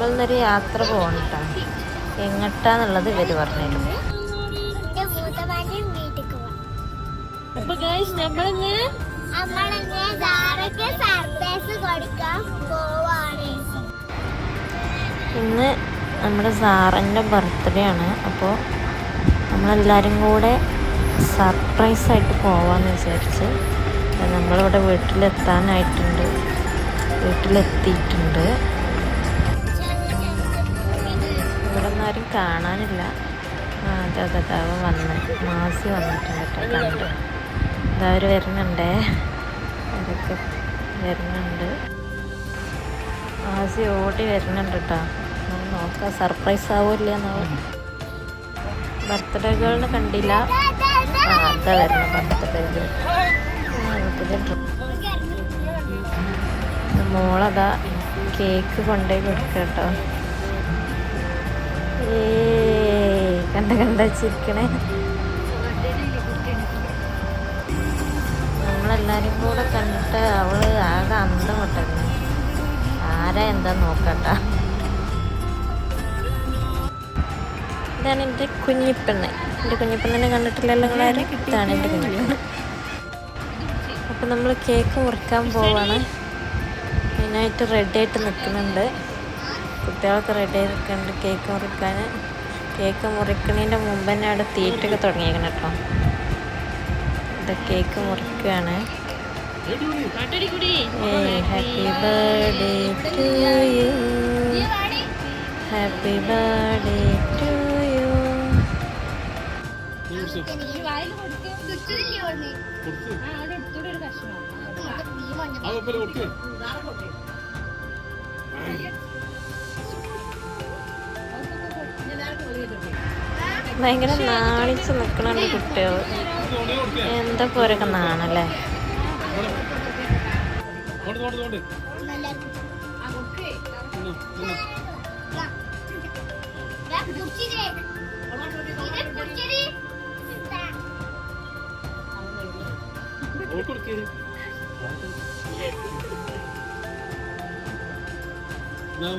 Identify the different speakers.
Speaker 1: നമ്മളിന്നൊരു യാത്ര പോകണട്ടാ. എങ്ങട്ടാന്നുള്ളത് ഇവര് പറഞ്ഞുതരും. ഇന്ന് നമ്മുടെ സാറിൻ്റെ ബർത്ത്ഡേ ആണ്. അപ്പോൾ നമ്മളെല്ലാവരും കൂടെ സർപ്രൈസായിട്ട് പോവാമെന്ന് വിചാരിച്ച് നമ്മളിവിടെ വീട്ടിലെത്തിയിട്ടുണ്ട്. ഇവിടെ ഒന്നും ആരും കാണാനില്ല. അവൻ വന്ന് മാസി വന്നിട്ടുണ്ട് കേട്ടോ. കണ്ട് ഇതവർ വരുന്നുണ്ടേ, അവരൊക്കെ വരുന്നുണ്ട്. മാസി ഓടി വരുന്നുണ്ട് കേട്ടോ. നോക്കാം സർപ്രൈസ് ആവില്ല എന്നാവും. ബർത്ത്ഡേ ഗേളിനെ കണ്ടില്ല. അതാ വരുന്ന ബർത്ത്ഡേ ഗേൾ. മോളതാ കേക്ക് കൊണ്ടുപോയി കൊടുക്കുക കേട്ടോ. കണ്ട ചിരിക്കണേ. നമ്മളെല്ലാരും കൂടെ കണ്ടിട്ട് അവള് ആകെ അന്തം വിട്ടത്. ആരാ എന്താ നോക്കട്ടാ. ഇതാണ് എൻ്റെ കുഞ്ഞിപ്പെണ്ണ്. എൻ്റെ കുഞ്ഞിപ്പെണ്ണിനെ കണ്ടിട്ടില്ലല്ലോ നിങ്ങളാരും. ഇതാണ് എൻ്റെ കുഞ്ഞിപ്പെണ്ണ്. അപ്പം നമ്മൾ കേക്ക് മുറിക്കാൻ പോവാണ്. മെയിനായിട്ട് റെഡിയായിട്ട് നിൽക്കുന്നുണ്ട്. കുട്ടികളൊക്കെ റെഡി ആയി നിൽക്കുന്നുണ്ട് കേക്ക് മുറിക്കാൻ. കേക്ക് മുറിക്കുന്നതിൻ്റെ മുമ്പ് തന്നെ അവിടെ തീറ്റൊക്കെ തുടങ്ങിയേക്കണം കേട്ടോ. ഇത് കേക്ക് മുറിക്കുകയാണ്. Happy birthday to you, happy birthday to you. ഭയങ്കര നാണിച്ച് നിൽക്കണുണ്ട് കുട്ടികൾ. എന്താ പോരൊക്കെ നാണല്ലേ.
Speaker 2: ഞാൻ